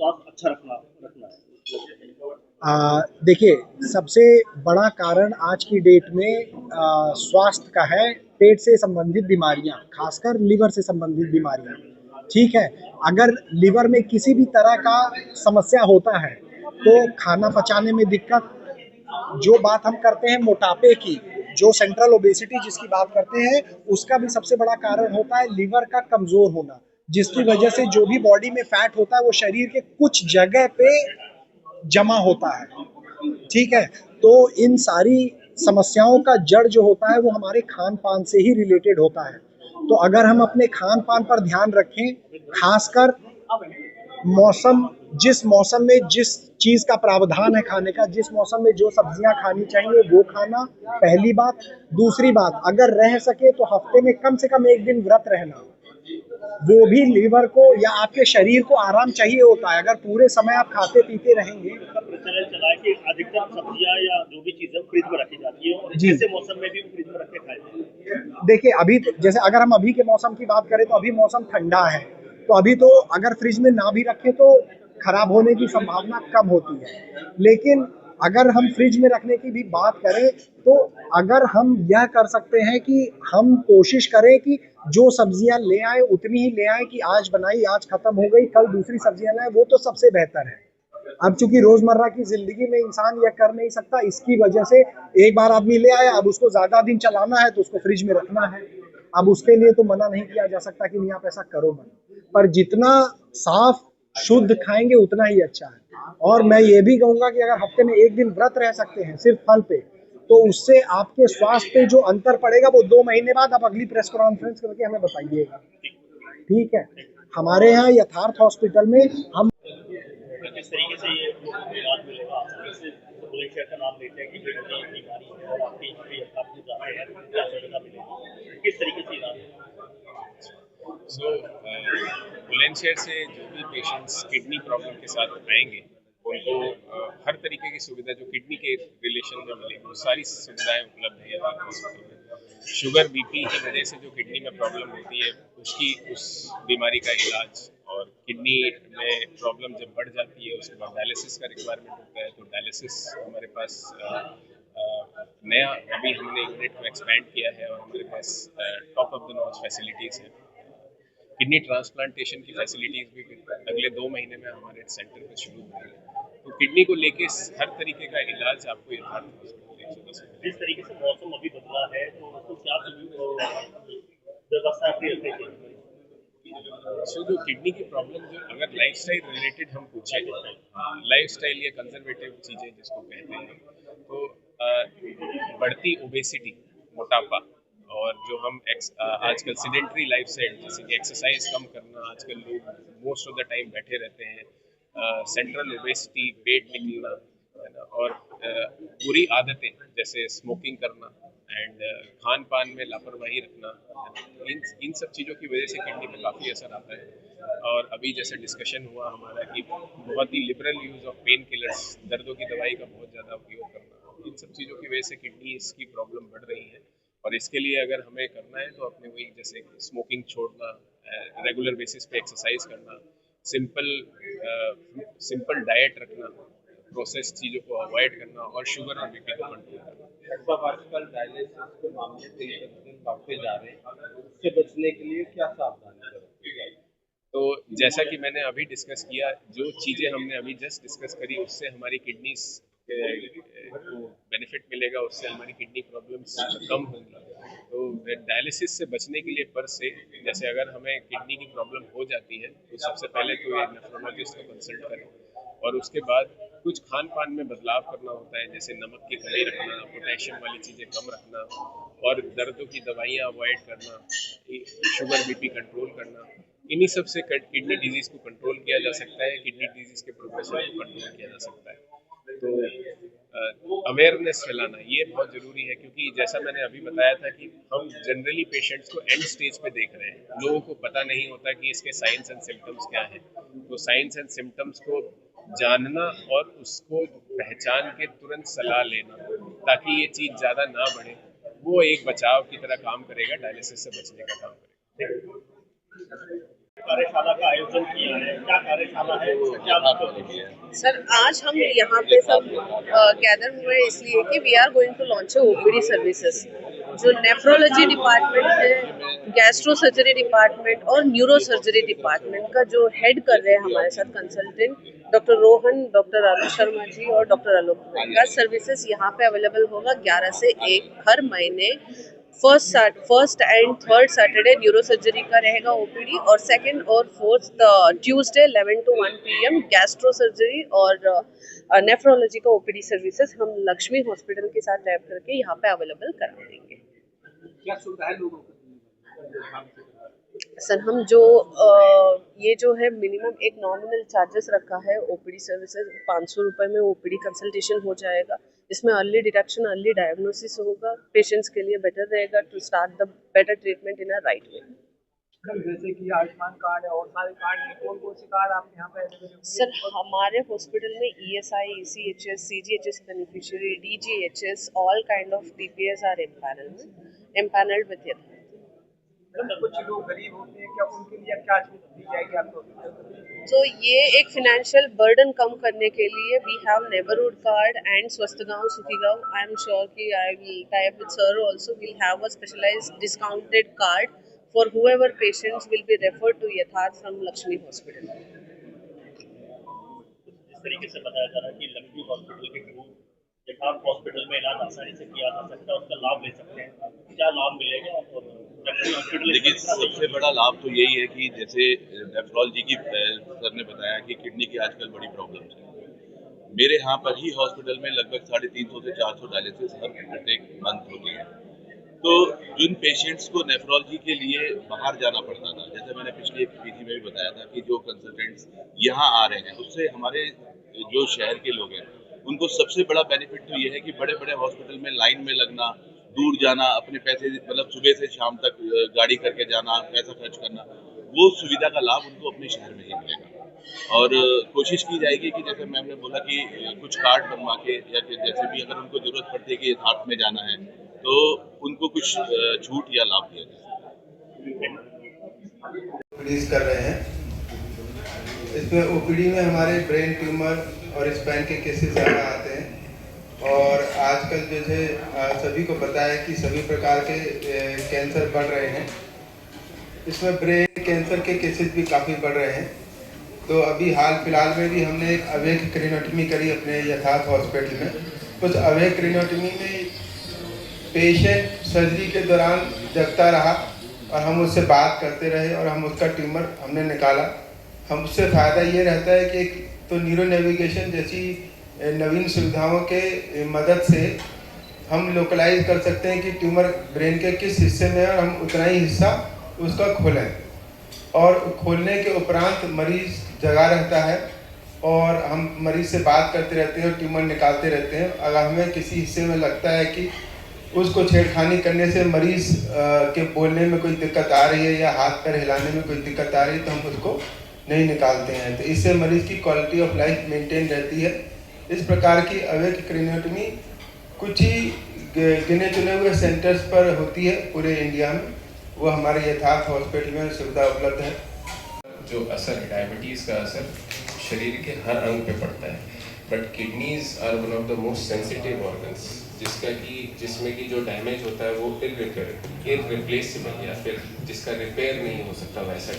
स्वास्थ्य अच्छा रखना रखना है? देखिए, सबसे बड़ा कारण आज की डेट में स्वास्थ्य का है। पेट से संबंधित बीमारियां, खासकर लिवर से संबंधित बीमारियां। ठीक है, अगर लिवर में किसी भी तरह का समस्या होता है तो खाना पचाने में दिक्कत, जो बात हम करते हैं मोटापे की, जो सेंट्रल ओबेसिटी जिसकी बात करते हैं, उसका भी सबसे बड़ा कारण होता है लिवर का कमजोर होना, जिसकी वजह से जो भी बॉडी में फैट होता है वो शरीर के कुछ जगह पे जमा होता है। ठीक है, तो इन सारी समस्याओं का जड़ जो होता है वो हमारे खान पान से ही रिलेटेड होता है। तो अगर हम अपने खान पान पर ध्यान रखें, खासकर मौसम, जिस मौसम में जिस चीज का प्रावधान है खाने का, जिस मौसम में जो सब्जियां खानी चाहिए वो खाना, पहली बात। दूसरी बात, अगर रह सके तो हफ्ते में कम से कम एक दिन व्रत रहना। वो भी लीवर को या आपके शरीर को आराम चाहिए होता है। अगर पूरे समय आप खाते पीते रहेंगे। इसका प्रचलन चला है कि अधिकतर सब्जियां या जो भी चीजें फ्रिज में रखी जाती है और जी, ऐसे मौसम में भी फ्रिज में रख के खाए जाते हैं। देखिए अभी तो जैसे अगर हम अभी के मौसम की बात करें तो अभी मौसम ठंडा है, तो अभी तो अगर फ्रिज में ना भी रखें तो खराब होने की संभावना कम होती है। लेकिन अगर हम फ्रिज में रखने की भी बात करें तो अगर हम यह कर सकते हैं कि हम कोशिश करें कि जो सब्जियां ले आए उतनी ही ले आए, कि आज बनाई आज खत्म हो गई, कल दूसरी सब्जियां लाए, वो तो सबसे बेहतर है। अब चूंकि रोजमर्रा की जिंदगी में इंसान यह कर नहीं सकता, इसकी वजह से एक बार आदमी ले आया, अब उसको ज्यादा दिन चलाना है तो उसको फ्रिज में रखना है। अब उसके लिए तो मना नहीं किया जा सकता कि नहीं आप ऐसा करो मत, पर जितना साफ शुद्ध खाएंगे उतना ही अच्छा है। और मैं ये भी कहूंगा कि अगर हफ्ते में एक दिन व्रत रह सकते हैं सिर्फ फल पे, तो उससे आपके स्वास्थ्य पे जो अंतर पड़ेगा वो 2 महीने बाद आप अगली प्रेस कॉन्फ्रेंस करके हमें बताइएगा। ठीक है, हमारे यहाँ यथार्थ हॉस्पिटल में हम किस तरीके से ये इलाज मिलेगा? जैसे बुलंदशहर का नाम लेते हैं कि बेटी बीमारी है और आपके यहाँ पे आप जाते हैं, क्या सुविधा मिलेगी, किस तरीके से इलाज होगा? सो बुलंदशहर से जो भी पेशेंट्स किडनी प्रॉब्लम के साथ आएंगे उनको हर तरीके की सुविधा जो किडनी के रिलेशन में मिलेगी वो सारी सुविधाएं उपलब्ध है यहाँ हॉस्पिटल में। शुगर बीपी की वजह से जो किडनी में प्रॉब्लम होती है उसकी उस बीमारी का इलाज, और किडनी में प्रॉब्लम जब बढ़ जाती है उसके बाद डायलिसिस का रिक्वायरमेंट होता है, तो डायलिसिस हमारे पास नया अभी हमने यूनिट को एक्सपेंड किया है और हमारे पास top of the notch facilities है। किडनी ट्रांसप्लांटेशन की फैसिलिटीज भी अगले 2 महीने में हमारे सेंटर पर शुरू हो रही है। तो किडनी को लेके हर तरीके का इलाज आपको यथार्थ जिस तरीके से मौसम अभी बदला है तो उसको क्या व्यवस्था अपनी रखनी चाहिए? सो जो किडनी की प्रॉब्लम, जो अगर लाइफस्टाइल रिलेटेड हम पूछे, लाइफस्टाइल या कंजर्वेटिव चीज़ें जिसको कहते हैं, तो बढ़ती ओबेसिटी, मोटापा, और जो हम आजकल सीडेंटरी लाइफस्टाइल जैसे कि एक्सरसाइज कम करना, आजकल लोग मोस्ट ऑफ द टाइम बैठे रहते हैं, सेंट्रल ओबेसिटी, पेट निकलना, है ना, और बुरी आदतें जैसे स्मोकिंग करना एंड खान पान में लापरवाही रखना, इन सब चीज़ों की वजह से किडनी पे काफ़ी असर आता है। और अभी जैसे डिस्कशन हुआ हमारा कि बहुत ही liberal use of painkillers, दर्दों की दवाई का बहुत ज़्यादा उपयोग करना, इन सब चीज़ों की वजह से किडनी की प्रॉब्लम बढ़ रही है। और इसके लिए अगर हमें करना है तो अपने वही जैसे स्मोकिंग छोड़ना, रेगुलर बेसिस पे एक्सरसाइज करना, सिंपल सिंपल डाइट रखना, प्रोसेस चीज़ों को अवॉइड करना और शुगर और बीपी को कंट्रोल करना। लगभग आजकल डायलिसिस के मामले कई दिन बढ़ते जा रहे हैं, उससे बचने के लिए क्या सावधानी बरतनी चाहिए? तो जैसा कि मैंने अभी डिस्कस किया, जो चीज़ें हमने अभी जस्ट डिस्कस करी उससे हमारी किडनी को बेनिफिट मिलेगा, उससे हमारी किडनी प्रॉब्लम्स कम होंगी। तो डायलिसिस से बचने के लिए पर से, जैसे अगर हमें किडनी की प्रॉब्लम हो जाती है तो सबसे पहले तो एक नेफ्रोलॉजिस्ट को कंसल्ट करें, और उसके बाद कुछ खान पान में बदलाव करना होता है, जैसे नमक की कमी रखना, पोटेशियम वाली चीज़ें कम रखना, और दर्दों की दवाइयाँ अवॉइड करना, शुगर बीपी कंट्रोल करना। इन्हीं सब से किडनी डिजीज़ को कंट्रोल किया जा सकता है, किडनी डिजीज़ के प्रोग्रेशन को कंट्रोल किया जा सकता है। तो अवेयरनेस फैलाना ये बहुत ज़रूरी है, क्योंकि जैसा मैंने अभी बताया था कि हम जनरली पेशेंट्स को एंड स्टेज पे देख रहे हैं, लोगों को पता नहीं होता कि इसके साइंस एंड सिम्टम्स क्या हैं। तो साइंस एंड सिम्टम्स को जानना और उसको पहचान के तुरंत सलाह लेना, ताकि ये चीज़ ज़्यादा ना बढ़े, वो एक बचाव की तरह काम करेगा, डायलिसिस से बचने का काम करेगा। कार्यशाला का आयोजन किया है, क्या कार्यशाला है, क्या मतलब है? सर आज हम यहाँ पे सब गैदर हुए इसलिए कि we are going to launch OPD services जो नेफ्रोलॉजी डिपार्टमेंट है, गैस्ट्रो सर्जरी डिपार्टमेंट और न्यूरो सर्जरी डिपार्टमेंट का जो हेड कर रहे हैं हमारे साथ consultant doctor Rohan, doctor Alok Sharma ji और डॉक्टर आलोक का सर्विसेज यहाँ पे अवेलेबल होगा 11 से 1 हर महीने। First and third Saturday neuro surgery का रहेगा ओपीडी और सेकंड और fourth Tuesday 11 to 1 PM gastro surgery और नेफ्रोलॉजी का ओपीडी सर्विसेज हम लक्ष्मी हॉस्पिटल के साथ टैप करके यहाँ पे अवेलेबल करा देंगे। क्या सुविधा है लोगों को? सर हम जो ये जो है मिनिमम एक नॉमिनल चार्जेस रखा है ओपीडी सर्विसेज 500 रुपये में ओपीडी कंसल्टेशन हो जाएगा। इसमें अर्ली डिटेक्शन अर्ली डायग्नोसिस होगा, पेशेंट्स के लिए बेटर रहेगा to start the better treatment in a right way. जैसे कि आयुष्मान कार्ड है और सारे कार्ड हैं, कौन कौन से कार्ड आप यहाँ पे अवेलेबल? सर हमारे हॉस्पिटल में ESI, ECHS, CGHS beneficiary, DGHS all kind of PPS are empanelled with Yatharth. कुछ लोग गरीब होते हैं, क्या उनके लिए क्या छूट दी जाएगी आपको? तो ये एक फिनेंशियल बर्डन कम करने के लिए we have neighbourhood card and स्वस्थगांव सुखीगांव। आई एम श्योर कि I will tie up with sir also, will have a specialised discounted card for whoever patients will be referred to Yatharth from Lakshmi hospital. जिस तरीके से बताया जा रहा है कि लक्ष्मी हॉस्पिटल के थ्रू यथार्थ हॉस्पिटल में इलाज आसानी से किया जा सकता है, उसका लाभ ले सकते हैं, क्या लाभ मिलेगा? और देखिए सबसे बड़ा लाभ तो यही है कि जैसे नेफ्रोलॉजी की सर ने बताया कि किडनी की आजकल बड़ी प्रॉब्लम्स है। मेरे यहाँ पर ही हॉस्पिटल में लगभग 350 से 400 डायलिसिस हर प्रत्येक मंथ होती है। तो जिन पेशेंट्स को नेफ्रोलॉजी के लिए बाहर जाना पड़ता था, जैसे मैंने पिछले पीजी में भी बताया था कि जो कंसल्टेंट्स यहाँ आ रहे हैं उससे हमारे जो शहर के लोग हैं उनको सबसे बड़ा बेनिफिट तो ये है कि बड़े बड़े हॉस्पिटल में लाइन में लगना, दूर जाना, अपने पैसे मतलब सुबह से शाम तक गाड़ी करके जाना, पैसा खर्च करना, वो सुविधा का लाभ उनको अपने शहर में ही मिलेगा। और कोशिश की जाएगी कि जैसे मैम ने बोला कि कुछ कार्ड बनवा के या जैसे भी अगर उनको जरूरत पड़ती है कि यथार्थ में जाना है तो उनको कुछ छूट या लाभ दिया जाए। रिलीज कर रहे हैं। इसमें ओपीडी में हमारे ब्रेन ट्यूमर और स्पाइन के केसेस ज़्यादा आते हैं और आजकल जो है सभी को पता है कि सभी प्रकार के कैंसर बढ़ रहे हैं। इसमें ब्रेन कैंसर के केसेस भी काफ़ी बढ़ रहे हैं। तो अभी हाल फिलहाल में भी हमने एक अवेक क्रेनियोटमी करी अपने यथार्थ हॉस्पिटल में। उस अवेक क्रेनियोटमी में पेशेंट सर्जरी के दौरान जगता रहा और हम उससे बात करते रहे और हम उसका ट्यूमर हमने निकाला। हम उससे फ़ायदा ये रहता है कि एक तो न्यूरो नेविगेशन जैसी नवीन सुविधाओं के मदद से हम लोकलाइज कर सकते हैं कि ट्यूमर ब्रेन के किस हिस्से में है और हम उतना ही हिस्सा उसका खोलें। और खोलने के उपरांत मरीज़ जगा रहता है और हम मरीज़ से बात करते रहते हैं और ट्यूमर निकालते रहते हैं। अगर हमें किसी हिस्से में लगता है कि उसको छेड़खानी करने से मरीज़ के बोलने में कोई दिक्कत आ रही है या हाथ पैर हिलाने में कोई दिक्कत आ रही है तो हम उसको नहीं निकालते हैं। तो इससे मरीज़ की क्वालिटी ऑफ लाइफ मेंटेन रहती है। इस प्रकार की अवेक क्रेनियोटमी कुछ ही गिने चुने हुए सेंटर्स पर होती है पूरे इंडिया में। वो हमारे यथार्थ हॉस्पिटल में सुविधा उपलब्ध है। जो असर है डायबिटीज़ का असर शरीर के हर अंग पे पड़ता है, but kidneys are one of the most sensitive organs जिसमें कि जो डैमेज होता है वो इररिप्लेसेबल या फिर जिसका रिपेयर नहीं हो सकता वैसा